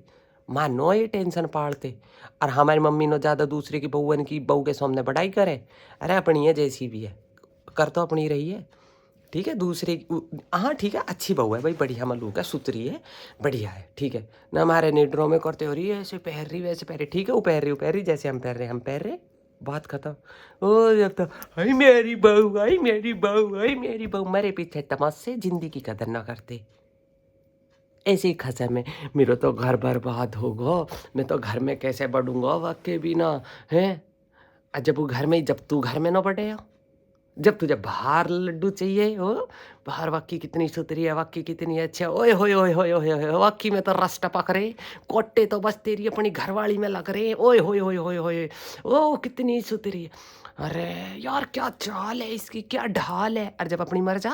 मानो ये टेंशन पाड़ते, और हमारी मम्मी नो ज़्यादा दूसरे की बहून की बहू के सामने बढ़ाई करे। अरे अपनी है जैसी भी है, कर तो अपनी रही है, ठीक है। दूसरे हाँ ठीक है, अच्छी बहू है भाई, बढ़िया मलूक है, सुतरी है, बढ़िया है, ठीक है ना। हमारे नेटरों में करते हो रही है, ऐसे पहन रही वैसे पहन रही, ठीक है, वो पहन रही जैसे हम पहन रहे, बात खत्म। ओ जब तक आई मेरी बहू, आई मेरी बहू, आई मेरी बहू, मेरे पीछे तमाशे, जिंदगी की कदर ना करते। ऐसे ही खसा में मेरा तो घर बर्बाद होगा, मैं तो घर में कैसे बढ़ूंगा वाकई भी ना है। जब तू घर में ना बढ़े, जब तुझे बाहर लड्डू चाहिए हो, बाहर वाकई कितनी सुतरी है, वाकई कितनी अच्छा, ओए होए होए होए होए होए, वाकई में तो रस टपक रहे, कोटे तो बस तेरी अपनी घरवाली में लग रहे, ओए होए होए होए होए, ओ कितनी सुतरी है। अरे यार क्या चाल है इसकी, क्या ढाल है। और जब अपनी मर जा,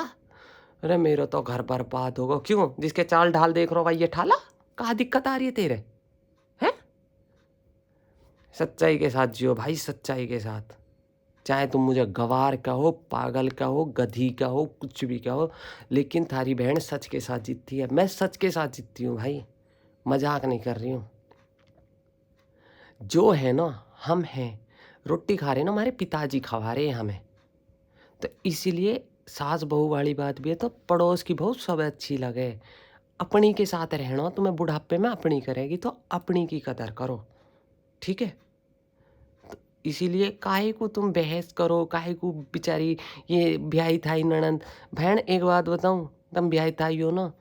अरे मेरा तो घर बर्बाद होगा। क्यों, जिसके चाल ढाल देख रहा हो भाई, ये ठाला कहाँ दिक्कत आ रही है तेरे, हैं। सच्चाई के साथ जियो भाई, सच्चाई के साथ, चाहे तुम मुझे गवार कहो, पागल कहो, गधी कहो, कुछ भी कहो, लेकिन थारी बहन सच के साथ जीतती है। मैं सच के साथ जीतती हूँ भाई, मजाक नहीं कर रही हूँ। जो है ना, हम हैं, रोटी खा रहे ना, हमारे पिताजी खवा रहे हैं हमें, तो इसीलिए सास बहू वाली बात भी है। तो पड़ोस की बहू सब अच्छी लगे, अपनी के साथ रहना, तुम्हें बुढ़ापे में अपनी करेगी, तो अपनी की कदर करो, ठीक है। इसीलिए काहे को तुम बहस करो, काहे को बेचारी ये ब्याही थाई ननद। बहन एक बात बताऊं, तुम ब्याही थाई हो ना,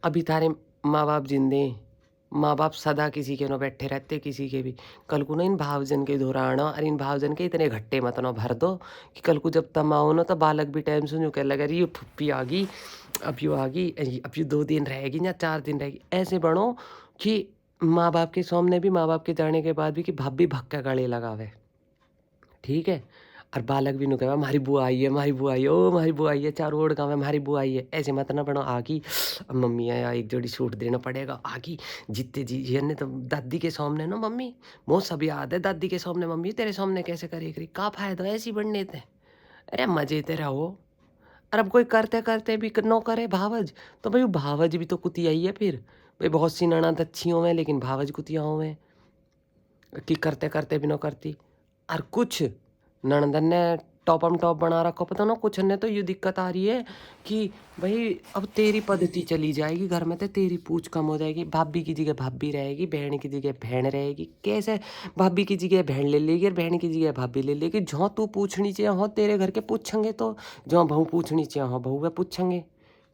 अभी तारे माँ बाप जिंदे, माँ बाप सदा किसी के ना बैठे रहते, किसी के भी। कल को ना इन भावजन के दौरान, और इन भावजन के इतने घट्टे मत ना भर दो कि कल को जब तम आओ ना तो बालक भी टाइम सुन कह लगा, ये फुप्पी आ गई, अब यू आ गई, अब यू 2 दिन रहेगी या 4 दिन रहेगी। ऐसे बनो कि माँ बाप के सामने भी, माँ बाप के जाने के बाद भी, कि भाभी भक्का गले लगावे, ठीक है। और बालक भी नु कहे हमारी बुआ आई है, हमारी बुआ आई है, ओ हमारी बुआ आई है, चारों ओर गाँव में हमारी बुआ आई है। ऐसे मत ना बनो आगी, अब मम्मी आया एक जोड़ी सूट देना पड़ेगा आगी, जीते जी ने तो दादी के सामने ना मम्मी, वो सब याद है दादी के सामने, मम्मी तेरे सामने कैसे करे करी, का फायदा ऐसी बनने थे। अरे मजे ते रहो। और अब कोई करते करते भी नो करे भावज, तो भाई भावज भी तो कुतिया ही है फिर। भाई बहुत सी ननद अच्छी हो, लेकिन भावज कुतिया हो कि करते करते भी ना करती। और कुछ ननदन ने टॉपम टॉप बना रखा, पता ना कुछ ने तो ये दिक्कत आ रही है कि भाई अब तेरी पद्धति चली जाएगी घर में, तो तेरी पूछ कम हो जाएगी, भाभी की जगह भाभी रहेगी, बहन की जगह बहन रहेगी। कैसे भाभी की जगह बहन ले लेगी और बहन की जगह भाभी ले लेगी। जो तू पूछनी चाहिए हो तेरे घर के पूछेंगे, तो जो बहू पूछनी चाहिए हो बहू वे पूछेंगे।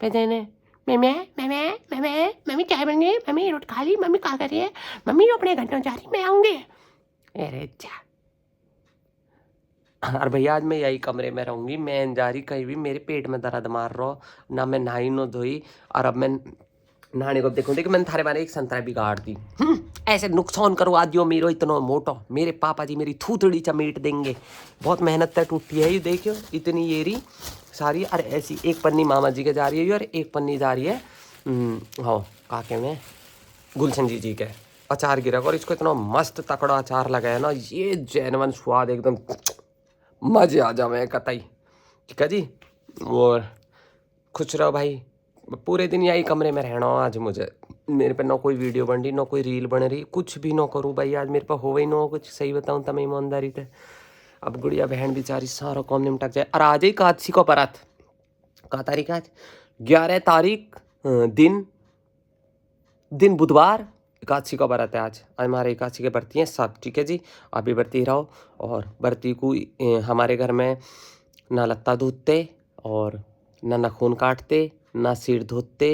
पहचाने मम्मी मम्मी मम्मी मम्मी चाय बन गई, मम्मी रोटी खा ली, मम्मी क्या कर रही है, मम्मी अपने घंटों जा रही, मैं आऊँगी। अरे जा। और भैया आज मैं यही कमरे में रहूंगी, मैं जा रही कहीं भी, मेरे पेट में दर्द मार रहा ना, मैं नहाई न धोई। और अब मैं नहाने को देखूँ कि मैंने थारे बारे एक संतरा बिगाड़ दी। ऐसे नुकसान करो आदियो मेरो इतना मोटा, मेरे पापा जी मेरी थूथड़ी चमेट देंगे। बहुत मेहनत तक टूटी है ये, देखियो इतनी येरी सारी। अरे ऐसी एक पन्नी मामा जी के जा रही है और एक पन्नी जा रही है हाँ काके में गुलशन जी के अचार गिरा। और इसको इतना मस्त तकड़ा अचार लगाया ना, ये जैनवन स्वाद एकदम मजे आ जावे कतई। ठीक है जी। और खुश रहो भाई, पूरे दिन यही कमरे में रहना हो आज मुझे। मेरे पे ना कोई वीडियो बन रही, ना कोई रील बन रही, कुछ भी ना करूँ भाई आज मेरे पे हो ही ना हो कुछ। सही बताऊँ तो मैं ईमानदारी थे। अब गुड़िया बहन बेचारी सारा काम निपटक जाए। और आज ही एकादशी को बरात, का तारीख आज 11 तारीख दिन बुधवार, एकादशी का व्रत है आज। हमारे एकादशी के व्रती हैं सब। ठीक है जी, आप भी व्रती रहो। और व्रती को हमारे घर में ना लत्ता धोते और ना नाखून काटते, ना सिर धोते।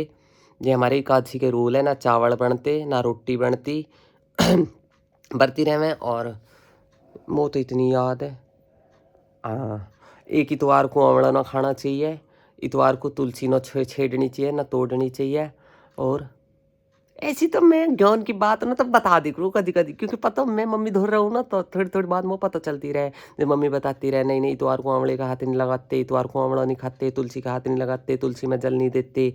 ये हमारे एकादशी के रूल है। ना चावल बनते, ना रोटी बनती। व्रती रहे में। और वो तो इतनी याद है, हाँ, एक इतवार को आंवला ना खाना चाहिए, इतवार को तुलसी ना छेड़नी चाहिए, ना तोड़नी चाहिए। और ऐसी तो मैं ज्ञान की बात ना तो बता दी करूँ कभी कभी, क्योंकि पता मैं मम्मी धो रहा हूँ ना, तो थोड़ी थोड़ी बात मुझे पता चलती रहे। जब मम्मी बताती रहे नहीं नहीं इतवार को आंवले का हाथ नहीं लगाते, इतवार को आंवला नहीं खाते, तुलसी का हाथ नहीं लगाते, तुलसी में जल नहीं देते।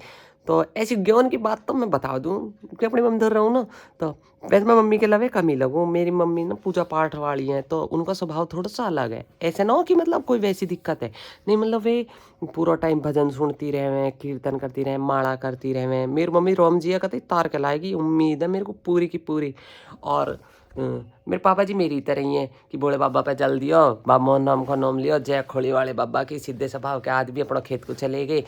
तो ऐसी ज्ञान की बात तो मैं बता दूँ, क्योंकि अपनी मम्मी धो रहा हूँ ना। तो वैसे मैं मम्मी के लवे कम ही लगूँ, मेरी मम्मी ना पूजा पाठ वाली हैं, तो उनका स्वभाव थोड़ा सा अलग है। ऐसा ना हो कि मतलब कोई वैसी दिक्कत है नहीं, मतलब वे पूरा टाइम भजन सुनती रहे, कीर्तन करती रहे, माला करती रहे। मेरी मम्मी रोम जी कहती तार के लाएगी, उम्मीद है मेरे को पूरी की पूरी। और मेरे पापा जी मेरी तरह ही हैं कि बोले बाबा पे जल दियो, बाबा नाम का नाम लियो, जय खोली वाले बाबा की। सीधे स्वभाव के आदमी अपना खेत को चले गए,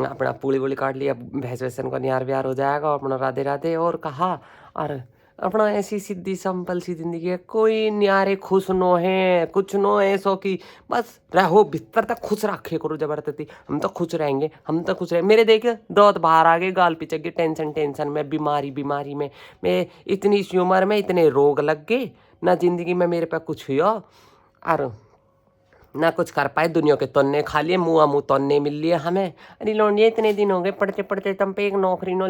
अपना पूड़ी वूड़ी काट लिया, भैंस वैसन का नियार व्यार हो जाएगा, अपना राधे राधे और कहा। और अपना ऐसी सीधी सिंपल सी जिंदगी है, कोई न्यारे खुश नो है, कुछ नो ऐसो कि बस रहो भीतर तक खुश रखे करो जबरदस्ती। हम तो खुश रहेंगे, हम तो खुश रहेंगे। मेरे देखे दांत बाहर आ गए, गाल पिचक गए, टेंशन में, बीमारी में। मैं इतनी सी उम्र में इतने रोग लग गए ना, जिंदगी में मेरे पे कुछ हुआ और ना कुछ कर पाए। दुनिया के तन्ने खा लिए, मुँह तन्ने मिल लिए हमें। अरे लौंडिया इतने दिन हो गए पढ़ते पढ़ते तुम पे एक नौकरी नो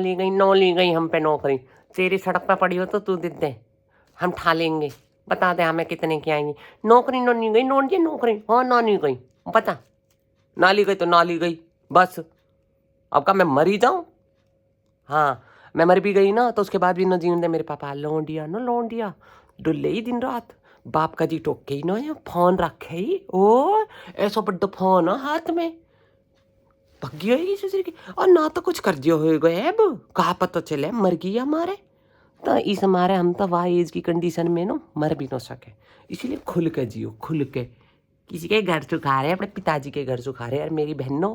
ली गई हम पे नौकरी। तेरी सड़क पे पड़ी हो तो तू दे दे, हम ठा लेंगे, बता दे हमें कितने की आएंगी। नौकरी नो नहीं गई लौंडिया, नौकरी हाँ ना नहीं गई, बता ना ली गई तो ना ली गई बस। अब का मैं मरी जाऊँ? हाँ मैं मर भी गई ना तो उसके बाद भी ना जीने दे मेरे पापा। लौंडिया डुल्ले ही दिन रात, बाप का जी टोके ही ना, फोन रखे ही ओ ऐसा बड़ा फोन हाथ में भगी होगी ससुर की। और ना तो कुछ कर दियो हो गए अब कहा पता चले मर गई हमारे। तो इस हमारे हम तो वाह एज की कंडीशन में ना मर भी ना सके, इसीलिए खुल के जियो, खुल के। किसी के घर सुखा रहे, अपने पिताजी के घर सुखा रहे। और मेरी बहनों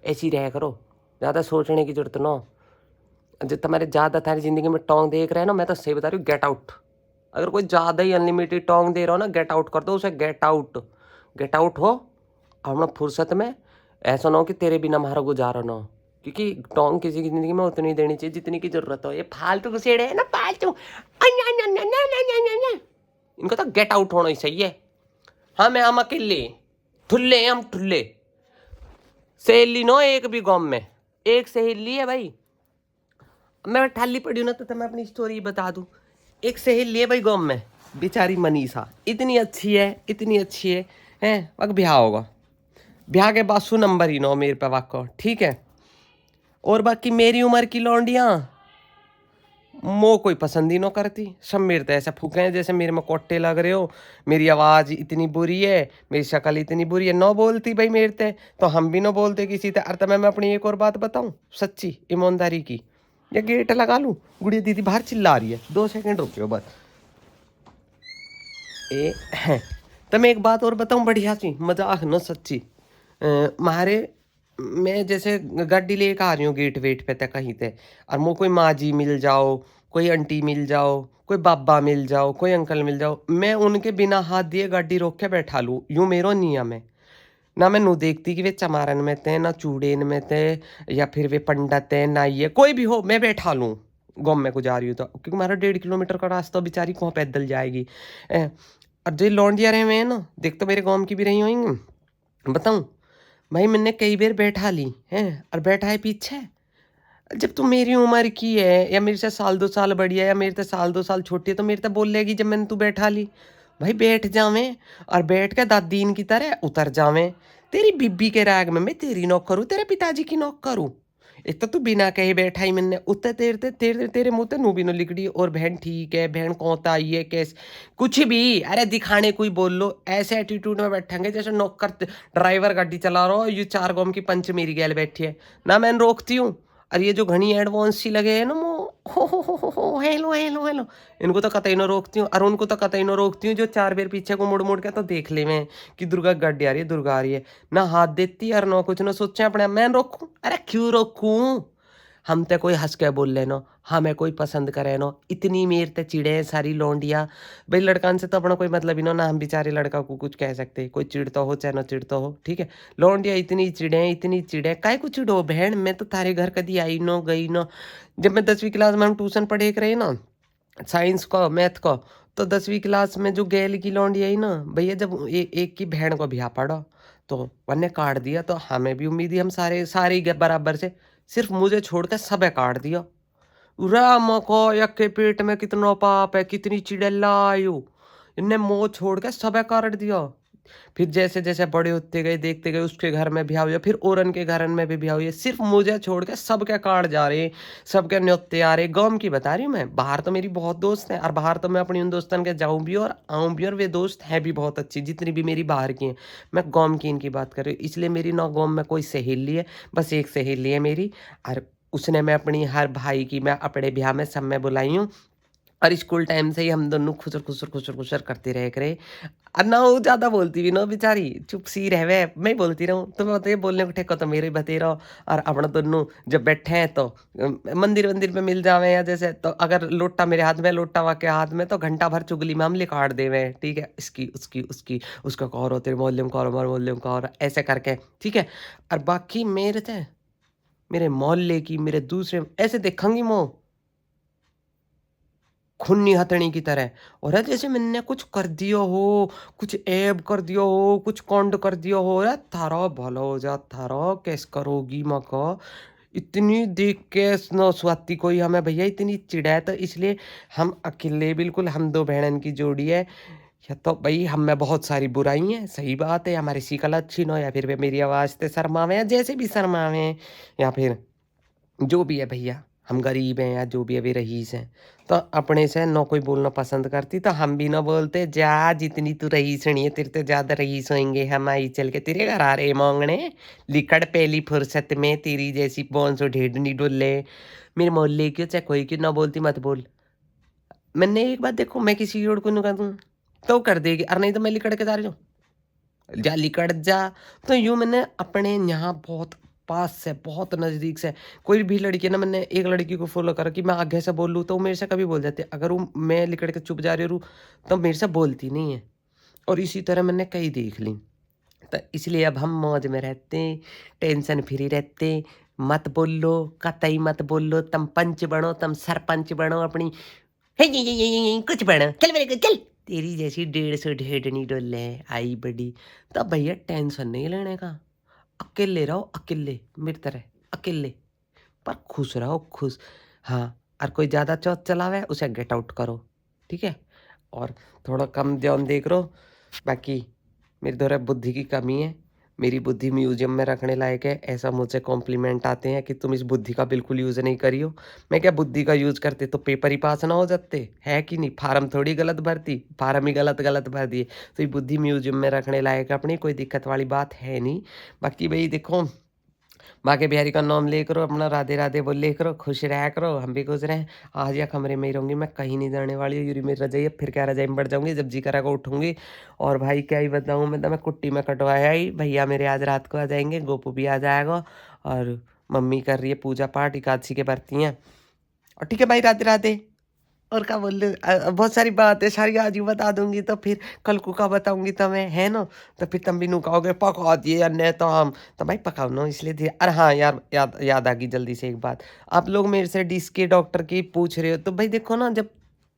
ऐसी रह करो, ज़्यादा सोचने की जरूरत ना। जो तुम्हारे ज़्यादा थारी ज़िंदगी में टोंग देख रहे हैं ना, मैं तो सही बता रही हूँ, गेट आउट। अगर कोई ज़्यादा ही अनलिमिटेड टोंग दे रहा हो ना, गेट आउट कर दो उसे। गेट आउट हो अपना फुर्सत में। ऐसा ना हो कि तेरे बिना हमारा गुजारा ना हो, क्योंकि टोंग किसी की ज़िंदगी में उतनी देनी चाहिए जितनी की ज़रूरत हो। ये फालतू घुसेड़े है ना, फालतू इनको तो गेट आउट होना ही सही है। हाँ मैं हम अकेले ठुल्ले, हम ठुल्ले सहेली नो एक भी गाँव में एक सहेली है भाई। मैं ठाली पड़ी हूँ ना तो मैं अपनी स्टोरी बता दूँ। एक सहेली है भाई गाँव में, बेचारी मनीषा, इतनी अच्छी है हैं वक्त ब्याह होगा, ब्याह के बाद 100 नंबर ही नो मेरे पे वाको। ठीक है। और बाकी मेरी उम्र की लौंडियाँ मो कोई पसंद ही ना करती। सब मेरे तो ऐसा फूके हैं जैसे मेरे में कोट्टे लग रहे हो। मेरी आवाज़ इतनी बुरी है, मेरी शक्ल इतनी बुरी है, ना बोलती भाई मेरे ते तो हम भी ना बोलते किसी ते। अरे मैं अपनी एक और बात बताऊं सच्ची ईमानदारी की, ये गेट लगा लूं, गुड़िया दीदी बाहर चिल्ला रही है, 2 सेकंड रुकियो बस। तो मैं एक बात और बताऊं बढ़िया सी मजाक न सच्ची। मारे मैं जैसे गाड़ी लेके आ रही हूँ गेट वेट पे तक कहीं ते, और मुझे कोई माँ जी मिल जाओ, कोई आंटी मिल जाओ, कोई बाबा मिल जाओ, कोई अंकल मिल जाओ, मैं उनके बिना हाथ दिए गाड़ी रोक के बैठा लूँ, यूं मेरो नियम है। ना मैं नू देखती कि वे चमारन में थे, ना चूड़ेन में थे, या फिर वे पंडित है, ना ये कोई भी हो, मैं बैठा लूँ गाँव में को जा रही हूँ तो, क्योंकि हमारा 1.5 किलोमीटर का रास्ता बेचारी कहाँ पैदल जाएगी। और जो लौंडिया रहे हुए हैं ना, देख तो मेरे गाँव की भी रही होंगी, बताऊँ भाई मैंने कई बार बैठा ली है, और बैठा है पीछे। जब तू मेरी उम्र की है, या मेरे से साल 2 साल बड़ी है, या मेरे से साल 2 साल छोटी है, तो मेरे से बोल लेगी जब मैंने तू बैठा ली, भाई बैठ जावे, और बैठ के दादीन की तरह उतर जावे। तेरी बीबी के राग में मैं तेरी नौक करूँ, तेरे पिताजी की नौक करूँ? एक तो तू बिना कहे बैठा ही मैंने उत्ते तेरे मुंह ते नू भी नो लिकड़ी, और बहन ठीक है, बहन कौन आई है, कैसे कुछ भी अरे दिखाने कोई बोल लो, ऐसे एटीट्यूड में बैठेंगे जैसे नौकर ड्राइवर गाड़ी चला रहा हो, ये 4 गांव की पंच मेरी गैल बैठी है ना, मैं रोकती हूँ। और ये जो घनी एडवांस सी लगे है ना, हो हेलो हेलो हेलो, इनको तो कतई न रोकती हूँ, और उनको तो कतई न रोकती हूँ जो 4 बार पीछे को मुड़ मुड़ के तो देख ले मैं कि दुर्गा गाड़ी आ रही है, दुर्गा आ रही है, ना हाथ देती और ना कुछ, ना सोचे अपने मैं रोकूं, अरे क्यों रोकूं? हम ते कोई हंस के बोल लेनो, हमें कोई पसंद करे नो, इतनी मेर ते चिड़े हैं सारी लौंडिया। भाई लड़कान से तो अपना कोई मतलब ही ना हम बेचारे लड़का को कुछ कह सकते, कोई चिड़ता हो चाहे ना चिड़ता हो, ठीक है। लौंडिया इतनी चिड़े हैं, इतनी चिड़े, काय कुछ चिड़ो बहन, मैं तो थारे घर कदी आई नो गई नो। जब मैं 10वीं क्लास में हम ट्यूशन पढ़े रहे ना, साइंस का मैथ का, तो 10वीं क्लास में जो गैल की लौंडी आई ना भैया, जब एक की बहन को ब्याह पड़ा तो वन्ने काट दिया, तो हमें भी उम्मीद ही हम सारे सारे ही बराबर से, सिर्फ मुझे छोड़ के सबे काट दिया। राम को यक के पेट में कितना पाप है, कितनी चिड़ेला आयु, इनने मोह छोड़ के सबे काट दिया। फिर जैसे जैसे बड़े होते गए देखते गए, उसके घर में ब्याह हुआ, फिर औरन के घर में भी ब्याह हुआ, सिर्फ मुझे छोड़ के सबके कार्ड जा रहे, सबके न्योते आ रहे। गाँव की बता रही हूँ मैं, बाहर तो मेरी बहुत दोस्त हैं, और बाहर तो मैं अपनी उन दोस्तों के जाऊँ भी और आऊँ भी, और वे दोस्त हैं भी बहुत अच्छी जितनी भी मेरी बाहर की हैं। मैं गाँव की इनकी बात कर रही हूँ, इसलिए मेरी ना गाँव में कोई सहेली है, बस एक सहेली है मेरी, और उसने मैं अपनी हर भाई की मैं अपने ब्याह में सब में बुलाई हूँ। और स्कूल टाइम से ही हम दोनों खुसर खुसर खुसर खुसर करते रहे करे। और ना वो ज्यादा बोलती भी ना बेचारी, चुप सी रहवे, मैं बोलती रहूँ, तो मैं बताइए बोलने को ठेका तो मेरे ही बतेरा। और अपना दोनों जब बैठे हैं तो मंदिर वंदिर में मिल जावे, या जैसे तो अगर लोटा मेरे हाथ में, लोटा वा के हाथ में, तो घंटा भर चुगली में हम लिखाड़ देवे, ठीक है, इसकी उसकी उसकी उसका कौर हो, तेरे मोहल्ले में कौर, हमारे मोहल्ले में कौर, ऐसे करके, ठीक है। और बाकी मेरे थे, मेरे मोहल्ले की, मेरे दूसरे ऐसे देखूंगी मो खूनी हथनी की तरह, और है जैसे मैंने कुछ कर दिया हो, कुछ ऐब कर दिया हो, कुछ कांड कर दिया हो, यार थारा भला हो जा, थारा कैस करोगी मका। इतनी देख के न स्वाति कोई हमें भैया, इतनी चिढ़ा है, तो इसलिए हम अकेले, बिल्कुल हम दो बहनन की जोड़ी है। या तो भाई हम में बहुत सारी बुराई हैं, सही बात है, हमारी शिकल अच्छी ना हो, या फिर वे मेरी आवाज़ से शर्मावे, या जैसे भी शर्मावे, या फिर जो भी है भैया, हम गरीब हैं या जो भी है, वे रईस हैं, तो अपने से ना कोई बोलना पसंद करती, तो हम भी ना बोलते, जा जितनी तू रईसनी है, तेरे तो ज़्यादा रईस होंगे, हम आई चल के तेरे घर आ रहे मांगने, लिकड़ पहली फुर्सत में, तेरी जैसी पौन सौ ढेडनी डोले, मेरे मोहल्ले क्यों चाहे कोई क्यों ना बोलती, मत बोल। मैंने एक बात देखो, मैं किसी और को नहीं कर दूँ तो कर देगी, और नहीं तो मैं लिकड़ के जा रही हूँ, जा लिकड़ जा। तो यूँ मैंने अपने यहाँ बहुत पास से, बहुत नज़दीक से, कोई भी लड़की है ना, मैंने एक लड़की को फॉलो करा कि मैं आगे से बोल लूँ तो वो मेरे से कभी बोल जाती है, अगर वो मैं लिकड़ के चुप जा रही हूँ तो मेरे से बोलती नहीं है। और इसी तरह मैंने कई देख ली, तो इसलिए अब हम मौज में रहते, टेंशन फ्री रहते। मत बोलो, कतई मत बोलो, तुम पंच बनो, तुम सरपंच बनो अपनी, हे ये कुछ बनो, चल मेरे को चल, तेरी जैसी 150 ढेडनी डोले आई बड़ी, तब भैया टेंशन नहीं लेने का, अकेले रहो, अकेले मेरी तरह अकेले, पर खुश रहो, खुश। हाँ, और कोई ज़्यादा चौथ चलावे उसे गेट आउट करो, ठीक है, और थोड़ा कम ध्यान देख रो। बाकी मेरी थोड़ा बुद्धि की कमी है, मेरी बुद्धि म्यूजियम में रखने लायक है, ऐसा मुझसे कॉम्प्लीमेंट आते हैं कि तुम इस बुद्धि का बिल्कुल यूज़ नहीं करियो। मैं क्या बुद्धि का यूज़ करते तो पेपर ही पास ना हो जाते, है कि नहीं, फार्म थोड़ी गलत भरती, फार्म ही गलत गलत भर दिए, तो ये बुद्धि म्यूजियम में रखने लायक अपनी कोई दिक्कत वाली बात है नहीं। बाकी भाई देखो, बाकी बिहारी का नाम ले करो, अपना राधे राधे बोल ले करो, खुश रहा करो, हम भी खुश रहें। आज या कमरे में ही रहूँगी, मैं कहीं नहीं जाने वाली हूँ। यूरी मेरी रजाई है, फिर क्या रजाई में बढ़ जाऊँगी, जब जी करेगा उठूँगी। और भाई क्या ही बताऊँ, मैं कुट्टी में कटवाया ही, भैया मेरे आज रात को आ जाएंगे, गोपू भी आ जाएगा, और मम्मी कर रही है पूजा पाठ, एकादशी के बरती हैं। और ठीक है भाई, राधे राधे। और क्या बोल रहे, बहुत सारी बात है, सारी आज ही बता दूंगी तो फिर कल को का बताऊंगी तुम्हें, है ना। तो फिर तुम भी नु कहोगे पका दिए अन्य, तो हम तो भाई पकाओ ना, इसलिए धीरे। अरे हाँ यार, याद आ गई जल्दी से एक बात। आप लोग मेरे से डिश के डॉक्टर की पूछ रहे हो, तो भाई देखो ना, जब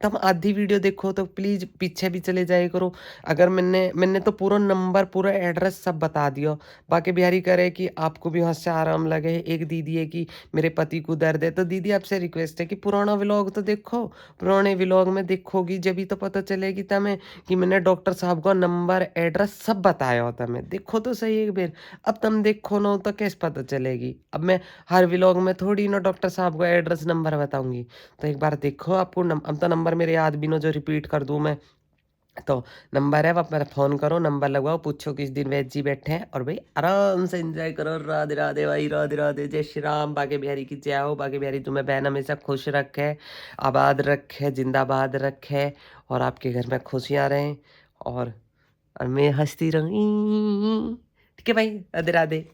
तुम आधी वीडियो देखो तो प्लीज़ पीछे भी चले जाया करो। अगर मैंने तो पूरा नंबर, पूरा एड्रेस सब बता दिया। बाकी बिहारी करे कि आपको भी वहाँ से आराम लगे। एक दीदी है कि मेरे पति को दर्द है, तो दीदी आपसे रिक्वेस्ट है कि पुराना व्लॉग तो देखो। पुराने व्लॉग में देखोगी जब तो पता चलेगी तुम्हें कि मैंने डॉक्टर साहब का नंबर, एड्रेस सब बताया हो तुम्हें। देखो तो सही एक बार। अब तुम देखो ना तो कैसे पता चलेगी। अब मैं हर व्लॉग में थोड़ी ना डॉक्टर साहब का एड्रेस नंबर बताऊंगी। तो एक बार देखो, आपको अब तो नंबर मेरे याद भी ना जो रिपीट कर दूं मैं। तो नंबर है, आप मेरा फ़ोन करो, नंबर लगवाओ, पूछो किस दिन वैद जी बैठे हैं, और भाई आराम से एंजॉय करो। राधे राधे भाई, राधे राधे, जय श्री राम। बाके बिहारी की जय हो। बाके बिहारी तुम्हें बहन हमेशा खुश रखे, आबाद रखे, जिंदाबाद रखे, और आपके घर में खुशियाँ रहें, और मैं हंसती रहूँ। ठीक है भाई, राधे राधे।